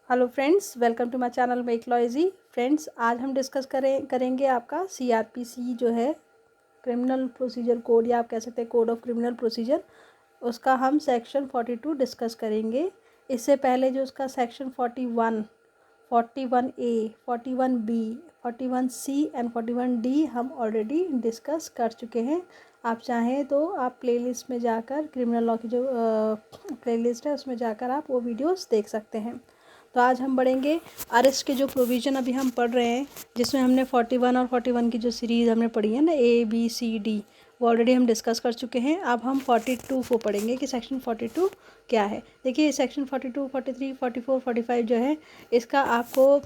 Hello friends, welcome to my channel make law easy. Friends, आज हम discuss करेंगे आपका सीआरपीसी जो है, क्रिमिनल प्रोसीजर कोड, या आप कह सकते हैं कोड ऑफ क्रिमिनल प्रोसीजर। उसका हम सेक्शन 42 डिस्कस करेंगे। इससे पहले जो उसका section 41, 41A, 41B, 41C and 41D हम ऑलरेडी डिस्कस कर चुके हैं। आप चाहें तो आप प्लेलिस्ट में जाकर, क्रिमिनल लॉ की जो प्लेलिस्ट है उसमें जाकर आप वो वीडियोस देख सकते हैं। तो आज हम बढ़ेंगे अरेस्ट के जो प्रोविज़न अभी हम पढ़ रहे हैं, जिसमें हमने 41 और 41 की जो सीरीज़ हमने पढ़ी है ना, ABCD, वो ऑलरेडी हम डिस्कस कर चुके हैं। अब हम 42 को पढ़ेंगे कि सेक्शन 42 क्या है। देखिए, सेक्शन 42, 43, 44, 45 जो है, इसका आपको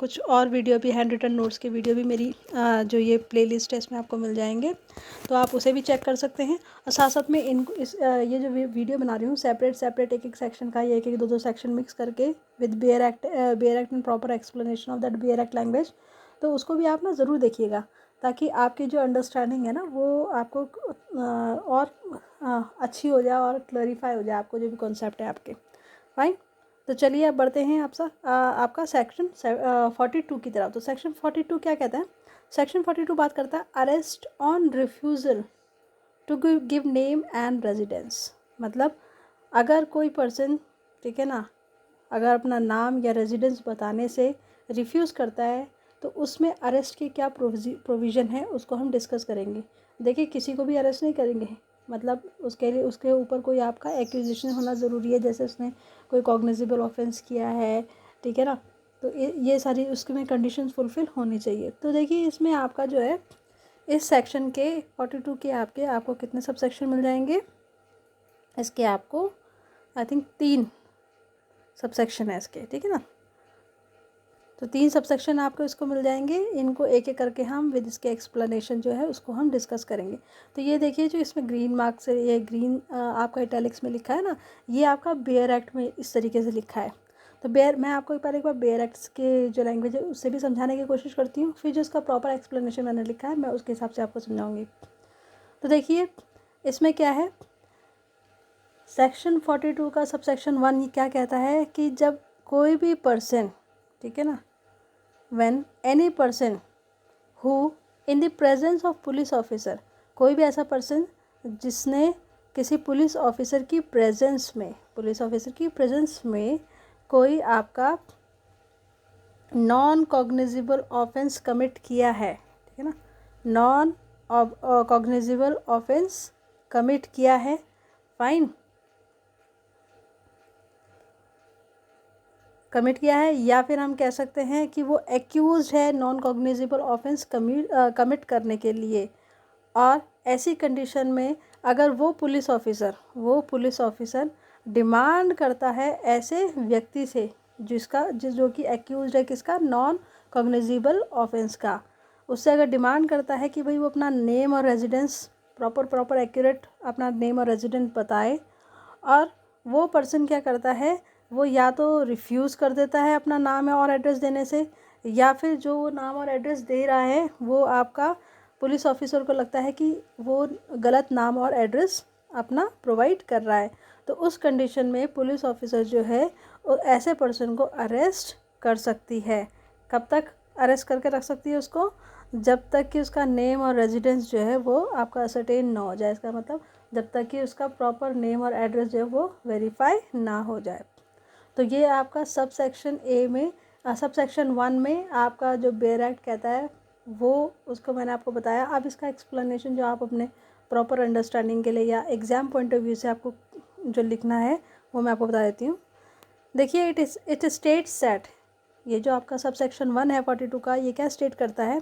कुछ और वीडियो भी, हैंड रिटन नोट्स के वीडियो भी मेरी जो ये प्लेलिस्ट है इसमें आपको मिल जाएंगे, तो आप उसे भी चेक कर सकते हैं। और साथ साथ में ये जो वीडियो बना रही हूँ, सेपरेट एक एक सेक्शन का, ये एक दो सेक्शन मिक्स करके with bare act and proper explanation of that bare act language, तो उसको भी आप ना ज़रूर देखिएगा, ताकि आपकी जो अंडरस्टैंडिंग है ना वो आपको और अच्छी हो जाए और क्लैरिफाई हो जाए आपको जो भी कॉन्सेप्ट है आपके। फाइन, तो चलिए अब बढ़ते हैं आपका सेक्शन 42 की तरफ। तो सेक्शन 42 क्या कहता है? सेक्शन 42 बात करता है arrest on refusal to give name and residence. मतलब अगर कोई पर्सन, ठीक है ना, अगर अपना नाम या रेजिडेंस बताने से रिफ्यूज़ करता है, तो उसमें अरेस्ट की क्या प्रोविज़न है उसको हम डिस्कस करेंगे। देखिए, किसी को भी अरेस्ट नहीं करेंगे, मतलब उसके लिए उसके ऊपर कोई आपका एक्यूजिशन होना ज़रूरी है, जैसे उसने कोई कॉग्निजेबल ऑफेंस किया है, ठीक है ना, तो ये सारी उसमें कंडीशंस फुलफ़िल होनी चाहिए। तो देखिए, इसमें आपका जो है, इस सेक्शन के 42 के आपको कितने सब सेक्शन मिल जाएंगे? इसके आपको आई थिंक 3 सब सेक्शन है इसके, ठीक है ना। तो 3 सब सेक्शन आपको इसको मिल जाएंगे। इनको एक एक करके हम विद इसके एक्सप्लेनेशन जो है उसको हम डिस्कस करेंगे। तो ये देखिए, जो इसमें ग्रीन मार्क से, ये ग्रीन आपका इटैलिक्स में लिखा है ना, ये आपका बेयर एक्ट में इस तरीके से लिखा है। तो मैं आपको एक बार बेयर एक्ट्स के जो लैंग्वेज है उससे भी समझाने की कोशिश करती हूँ, फिर जो इसका प्रॉपर एक्सप्लेनेशन मैंने लिखा है मैं उसके हिसाब से आपको समझाऊँगी। तो देखिए, इसमें क्या है, सेक्शन 42 का सब सेक्शन 1 क्या कहता है कि जब कोई भी पर्सन, ठीक है ना, when any person who in the presence of police officer, कोई भी ऐसा पर्सन जिसने किसी पुलिस ऑफिसर की प्रेजेंस में कोई आपका नॉन कॉग्निजेबल ऑफेंस कमिट किया है, ठीक है ना, नॉन कॉग्निजेबल ऑफेंस कमिट किया है, फाइन, कमिट किया है, या फिर हम कह सकते हैं कि वो एक्यूज्ड है नॉन कॉग्निजेबल ऑफेंस कमिट करने के लिए। और ऐसी कंडीशन में अगर वो पुलिस ऑफिसर डिमांड करता है ऐसे व्यक्ति से जो कि एक्यूज्ड है किसका, नॉन कॉग्निजेबल ऑफेंस का, उससे अगर डिमांड करता है कि भाई वो अपना नेम और रेजिडेंस प्रॉपर एक्यूरेट अपना नेम और रेजिडेंस बताए, और वो पर्सन क्या करता है, वो या तो रिफ्यूज़ कर देता है अपना नाम और एड्रेस देने से, या फिर जो वो नाम और एड्रेस दे रहा है वो आपका पुलिस ऑफिसर को लगता है कि वो गलत नाम और एड्रेस अपना प्रोवाइड कर रहा है, तो उस कंडीशन में पुलिस ऑफिसर जो है वो ऐसे पर्सन को अरेस्ट कर सकती है। कब तक अरेस्ट करके रख सकती है उसको? जब तक कि उसका नेम और रेजिडेंस जो है वो आपका असर्टेन ना हो जाए। इसका मतलब जब तक कि उसका प्रॉपर नेम और एड्रेस जो है वो वेरीफाई ना हो जाए। तो ये आपका सब सेक्शन 1 में आपका जो बेयर एक्ट कहता है वो, उसको मैंने आपको बताया। अब इसका एक्सप्लेनेशन जो आप अपने प्रॉपर अंडरस्टैंडिंग के लिए या एग्ज़ाम पॉइंट ऑफ व्यू से आपको जो लिखना है वो मैं आपको बता देती हूँ। देखिए, इट स्टेट्स दैट, ये जो आपका सब सेक्शन 1 है 42 का, ये क्या स्टेट करता है,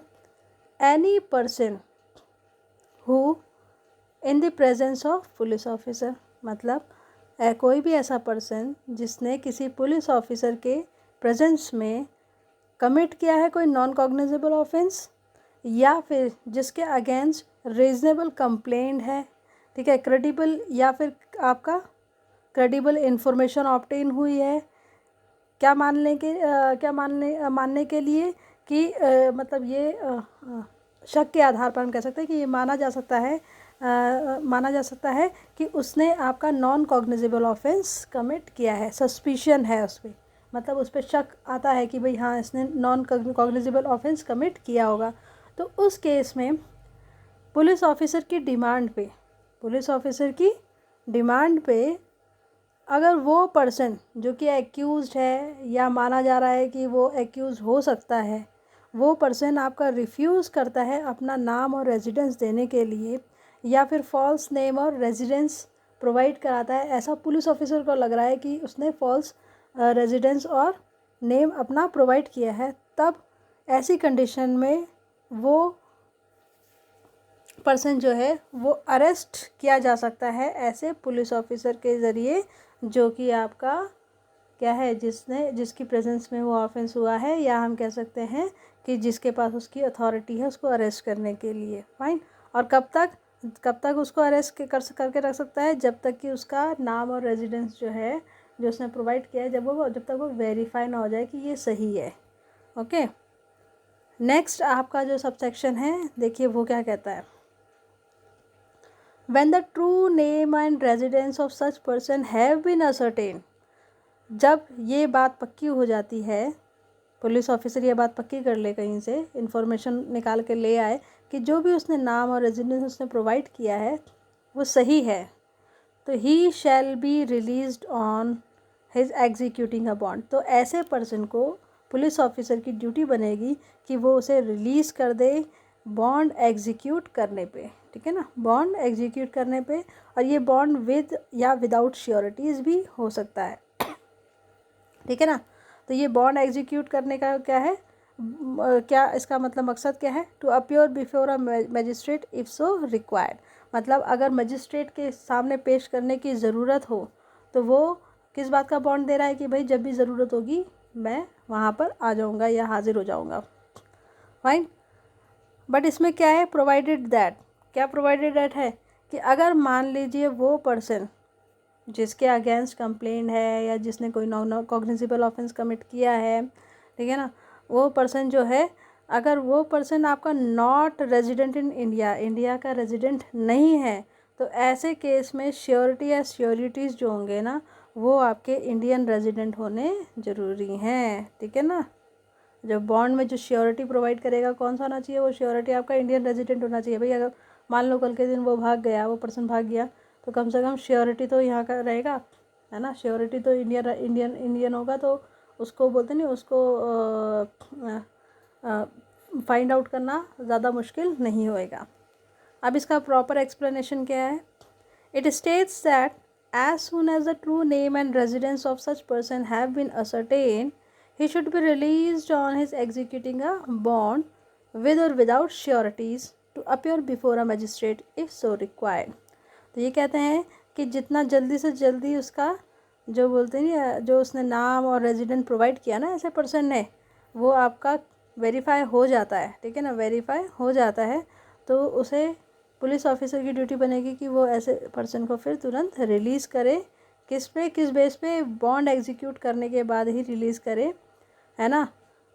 any person who in the presence of police officer, मतलब कोई भी ऐसा पर्सन जिसने किसी पुलिस ऑफिसर के प्रेजेंस में कमिट किया है कोई नॉन कॉग्निजेबल ऑफेंस, या फिर जिसके अगेंस्ट रीजनेबल कंप्लेंट है, ठीक है, क्रेडिबल, या फिर आपका क्रेडिबल इंफॉर्मेशन ऑब्टेन हुई है, क्या मानने के लिए कि मतलब ये शक के आधार पर हम कह सकते हैं कि ये माना जा सकता है कि उसने आपका नॉन कॉग्निजेबल ऑफेंस कमिट किया है, सस्पिशन है उस पर, मतलब उस पर शक आता है कि भाई हाँ इसने नॉन कॉग्निजेबल ऑफेंस कमिट किया होगा, तो उस केस में पुलिस ऑफिसर की डिमांड पे अगर वो पर्सन जो कि एक्यूज़ड है या माना जा रहा है कि वो एक्यूज़ हो सकता है, वो पर्सन आपका रिफ्यूज़ करता है अपना नाम और रेजिडेंस देने के लिए, या फिर फॉल्स नेम और रेजिडेंस प्रोवाइड कराता है, ऐसा पुलिस ऑफिसर को लग रहा है कि उसने फॉल्स रेजिडेंस और नेम अपना प्रोवाइड किया है, तब ऐसी कंडीशन में वो पर्सन जो है वो अरेस्ट किया जा सकता है ऐसे पुलिस ऑफिसर के ज़रिए, जो कि आपका क्या है, जिसकी प्रेजेंस में वो ऑफेंस हुआ है, या हम कह सकते हैं कि जिसके पास उसकी अथॉरिटी है उसको अरेस्ट करने के लिए। फाइन। और कब तक उसको अरेस्ट करके रख सकता है, जब तक कि उसका नाम और रेजिडेंस जो है जो उसने प्रोवाइड किया है, जब तक वो वेरीफाई ना हो जाए कि ये सही है। ओके, नेक्स्ट आपका जो सबसेक्शन है, देखिए वो क्या कहता है। When the true name and residence of such person have been ascertained, जब ये बात पक्की हो जाती है, पुलिस ऑफिसर ये बात पक्की कर ले, कहीं से इंफॉर्मेशन निकाल के ले आए कि जो भी उसने नाम और रेजिडेंस उसने प्रोवाइड किया है वो सही है, तो he shall be released on his executing a bond. तो ऐसे पर्सन को पुलिस ऑफिसर की ड्यूटी बनेगी कि वो उसे रिलीज़ कर दे बॉन्ड एग्जीक्यूट करने पे, ठीक है ना, बॉन्ड एग्जीक्यूट करने पे। और ये बॉन्ड विद या विदाउट श्योरिटीज़ भी हो सकता है, ठीक है ना। तो ये बॉन्ड एग्जीक्यूट करने का क्या है, क्या इसका मतलब मकसद क्या है, to appear before a magistrate if so required. मतलब अगर मजिस्ट्रेट के सामने पेश करने की ज़रूरत हो तो वो किस बात का बॉन्ड दे रहा है कि भाई जब भी ज़रूरत होगी मैं वहाँ पर आ जाऊँगा या हाजिर हो जाऊँगा। फाइन। बट इसमें क्या है, प्रोवाइडेड दैट, क्या प्रोवाइडेड दैट है कि अगर मान लीजिए वो पर्सन जिसके अगेंस्ट कंप्लेंट है या जिसने कोई नॉन कॉग्निजेबल ऑफेंस कमिट किया है, ठीक है ना, वो पर्सन जो है, अगर वो पर्सन आपका नॉट रेजिडेंट इन इंडिया का रेजिडेंट नहीं है, तो ऐसे केस में श्योरिटी या श्योरिटीज़ जो होंगे ना वो आपके इंडियन रेजिडेंट होने ज़रूरी हैं, ठीक है ना। जो बॉन्ड में जो श्योरिटी प्रोवाइड करेगा कौन सा होना चाहिए, वो श्योरिटी आपका इंडियन रेजिडेंट होना चाहिए। भाई अगर मान लो कल के दिन वो पर्सन भाग गया, तो कम से कम श्योरिटी तो यहाँ का रहेगा, है ना, श्योरिटी तो इंडियन होगा, तो उसको बोलते नहीं, उसको फाइंड आउट करना ज़्यादा मुश्किल नहीं होएगा। अब इसका प्रॉपर एक्सप्लेनेशन क्या है, it states that as soon as the true name and residence of such person have been ascertain, he should be released on his executing a bond with or without sureties to appear before a magistrate if so required। तो ये कहते हैं कि जितना जल्दी से जल्दी उसका जो बोलते हैं जो उसने नाम और रेजिडेंट प्रोवाइड किया ना ऐसे पर्सन ने, वो आपका वेरीफाई हो जाता है, ठीक है ना, वेरीफाई हो जाता है, तो उसे पुलिस ऑफिसर की ड्यूटी बनेगी कि वो ऐसे पर्सन को फिर तुरंत रिलीज़ करे। किस बेस पे, बॉन्ड एग्जीक्यूट करने के बाद ही रिलीज़ करे, है ना।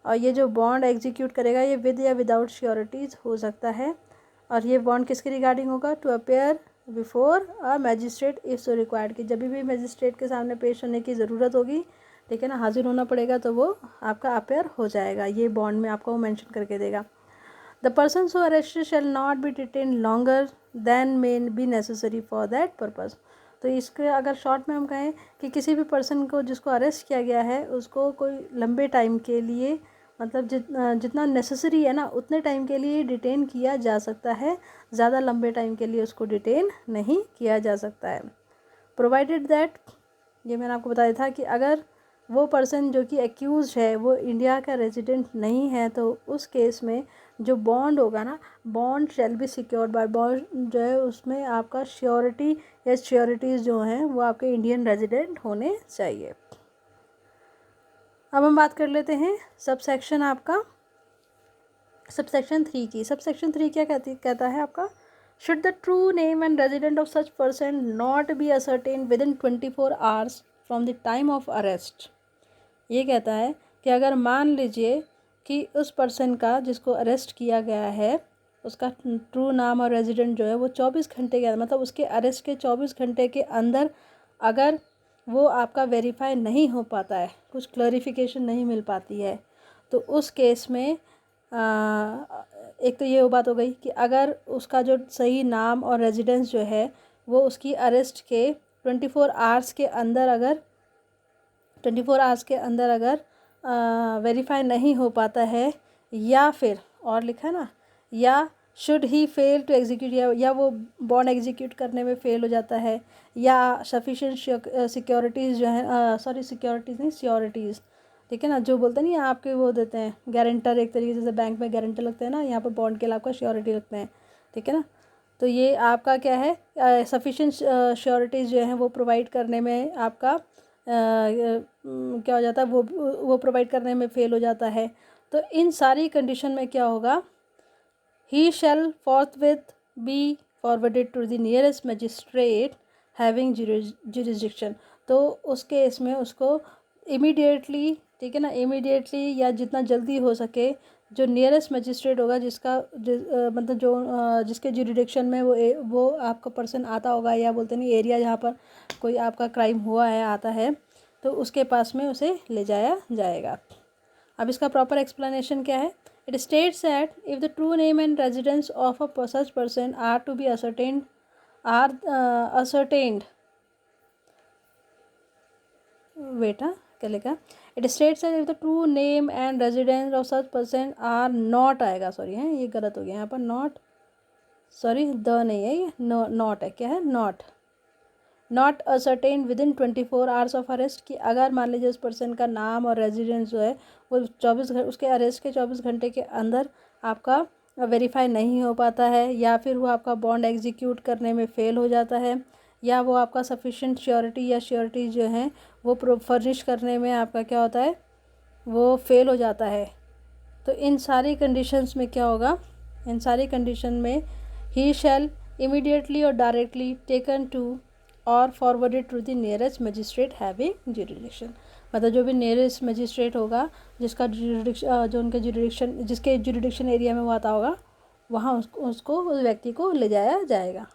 और ये जो बॉन्ड एग्जीक्यूट करेगा ये विद या विदाउट श्योरिटीज़ हो सकता है। और ये बॉन्ड किसके रिगार्डिंग होगा, to appear before a magistrate if so required, कि जब भी मैजिस्ट्रेट के सामने पेश होने की ज़रूरत होगी, ठीक है ना, हाजिर होना पड़ेगा, तो वो आपका अपेयर हो जाएगा। ये बॉन्ड में आपको वो मेंशन करके देगा। The person so arrested shall not be detain longer than may be necessary for that purpose. तो इसके अगर शॉर्ट में हम कहें कि किसी भी पर्सन को जिसको अरेस्ट किया गया है उसको कोई लंबे टाइम के लिए, मतलब जितना नेसेसरी है ना उतने टाइम के लिए डिटेन किया जा सकता है, ज़्यादा लंबे टाइम के लिए उसको डिटेन नहीं किया जा सकता है। प्रोवाइडेड दैट, ये मैंने आपको बताया था कि अगर वो पर्सन जो कि एक्यूज है वो इंडिया का रेजिडेंट नहीं है, तो उस केस में जो बॉन्ड होगा ना, bond shall be secured by, bond जो है उसमें आपका श्योरिटी या श्योरिटीज़ जो हैं वो आपके इंडियन रेजिडेंट होने चाहिए। अब हम बात कर लेते हैं सबसेक्शन आपका सबसेक्शन 3 की। सबसेक्शन 3 क्या कहता है आपका, should the true name and resident of such person not be ascertain with in 24 hours from the time of arrest. ये कहता है कि अगर मान लीजिए कि उस पर्सन का जिसको अरेस्ट किया गया है उसका ट्रू नाम और रेजिडेंट जो है वो 24 घंटे के अंदर, मतलब उसके अरेस्ट के 24 घंटे के अंदर अगर वो आपका वेरीफाई नहीं हो पाता है, कुछ क्लैरिफिकेशन नहीं मिल पाती है, तो उस केस में एक तो ये बात हो गई कि अगर उसका जो सही नाम और रेजिडेंस जो है वो उसकी अरेस्ट के 24 आवर्स के अंदर अगर वेरीफाई नहीं हो पाता है, या फिर और लिखा ना, या should he fail to execute, या वो बॉन्ड एग्जीक्यूट करने में फेल हो जाता है, या सफिशिएंट सिक्योरिटीज़ जो है, सॉरी सिक्योरिटीज़ नहीं, श्योरिटीज़, ठीक है ना, जो बोलते नहीं आपके वो देते हैं गारंटर, एक तरीके से बैंक में गारंटर लगते हैं ना, यहाँ पर बॉन्ड के लिए आपका श्योरिटी लगते हैं, ठीक है ना। तो ये आपका क्या है, सफिशिएंट श्योरिटीज़ जो हैं वो प्रोवाइड करने में आपका क्या हो जाता है, वो प्रोवाइड करने में फेल हो जाता है। तो इन सारी कंडीशन में क्या होगा, he shall forthwith be forwarded to the nearest magistrate having jurisdiction। तो उस केस में उसको इमीडिएटली, ठीक है ना, इमीडिएटली या जितना जल्दी हो सके जो नियरेस्ट मजिस्ट्रेट होगा, मतलब जो जिसके जुरिडिक्शन में वो आपका पर्सन आता होगा, या बोलते नहीं एरिया जहाँ पर कोई आपका क्राइम हुआ है आता है, तो उसके पास में उसे ले जाया जाएगा। अब इसका प्रॉपर एक्सप्लेनेशन क्या है, it states that if the true name and residence of a such person are to be ascertained, क्या लिखा, it states that if the true name and residence of such person are not, आएगा sorry है ये गलत हो गया यहाँ पर, नॉट, सॉरी द नहीं है ये, नॉट है, क्या है, not ascertain with in 24 hours of arrest, कि अगर मान लीजिए उस पर्सन का नाम और रेजिडेंस जो है वो 24 घंटे, उसके अरेस्ट के 24 घंटे के अंदर आपका वेरीफाई नहीं हो पाता है, या फिर वो आपका बॉन्ड एग्जीक्यूट करने में फ़ेल हो जाता है, या वो आपका सफिशिएंट श्योरिटी या श्योरिटी जो है वो फर्निश करने में आपका क्या होता है, वो फेल हो जाता है। तो इन सारी कंडीशंस में क्या होगा, इन सारी कंडीशन में ही शैल इमीडिएटली और डायरेक्टली टेकन टू और forwarded to the nearest magistrate having jurisdiction, मतलब जो भी नियरेस्ट मजिस्ट्रेट होगा जिसका जो उनके जिसके जुरिडिक्शन एरिया में वो आता होगा, वहाँ उसको उस व्यक्ति को ले जाया जाएगा।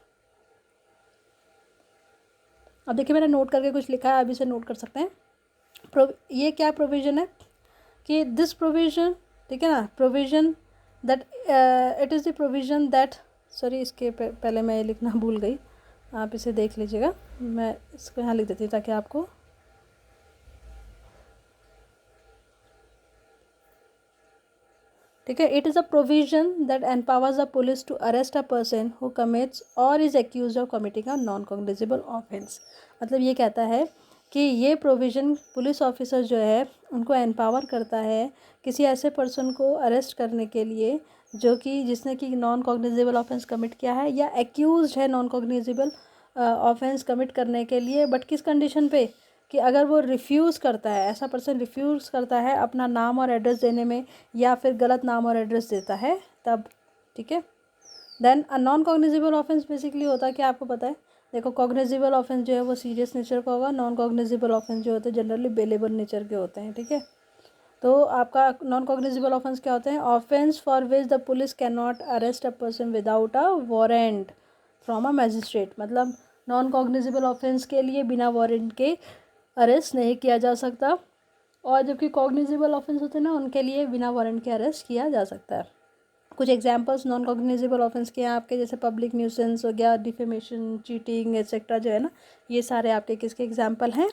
अब देखिए मैंने नोट करके कुछ लिखा है, आप इसे नोट कर सकते हैं। ये क्या प्रोविज़न है कि दिस प्रोविज़न, ठीक है ना, provision that it is the provision that, sorry इसके पहले मैं ये लिखना भूल गई, आप इसे देख लीजिएगा, मैं इसको यहाँ लिख देती हूँ ताकि आपको, ठीक है, it is a provision that empowers the police to arrest a person who commits और is accuse of committing a non cognizable offence. मतलब ये कहता है कि ये प्रोविज़न पुलिस ऑफिसर जो है उनको एम्पावर करता है किसी ऐसे पर्सन को अरेस्ट करने के लिए जो कि जिसने कि नॉन कॉग्निजेबल ऑफेंस कमिट किया है या एक्यूज है नॉन कॉग्निजेबल ऑफेंस कमिट करने के लिए, बट किस कंडीशन पे, कि अगर वो रिफ्यूज़ करता है, ऐसा पर्सन रिफ्यूज़ करता है अपना नाम और एड्रेस देने में, या फिर गलत नाम और एड्रेस देता है तब, ठीक है। Then a non cognizable offence basically होता है कि आपको पता है, देखो कॉग्निजेबल ऑफेंस जो है वो सीरियस नेचर का होगा, नॉन कॉग्निजेबल ऑफेंस जो होते हैं जनरली बेलेबल नेचर के होते हैं, ठीक है। तो आपका नॉन कॉग्निजेबल ऑफेंस क्या होते हैं, offence for which the police can not arrest a person without a warrant from a magistrate, मतलब नॉन कॉग्निजेबल ऑफेंस के लिए बिना वारंट के अरेस्ट नहीं किया जा सकता, और जबकि कॉग्निजेबल ऑफेंस होते हैं ना उनके लिए बिना वारंट के अरेस्ट किया जा सकता है। कुछ एग्जांपल्स नॉन कॉग्निजेबल ऑफेंस के हैं आपके, जैसे पब्लिक न्यूसेंस हो गया, डिफेमेशन, चीटिंग एक्सेट्रा जो है ना, ये सारे आपके किसके एग्जांपल हैं,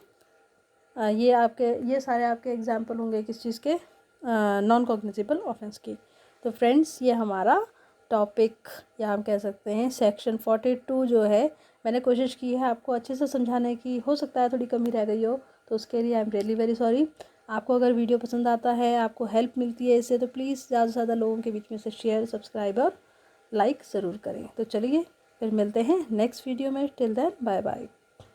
ये सारे आपके एग्जांपल होंगे किस चीज़ के, नॉन कॉग्निजेबल ऑफेंस की। तो फ्रेंड्स ये हमारा टॉपिक, या हम कह सकते हैं सेक्शन 42 जो है, मैंने कोशिश की है आपको अच्छे से समझाने की, हो सकता है थोड़ी कमी रह गई हो, तो उसके लिए I am really very sorry. आपको अगर वीडियो पसंद आता है, आपको हेल्प मिलती है इससे, तो प्लीज़ ज़्यादा से ज़्यादा लोगों के बीच में से शेयर, सब्सक्राइब और लाइक ज़रूर करें। तो चलिए फिर मिलते हैं नेक्स्ट वीडियो में, टिल देन बाय बाय।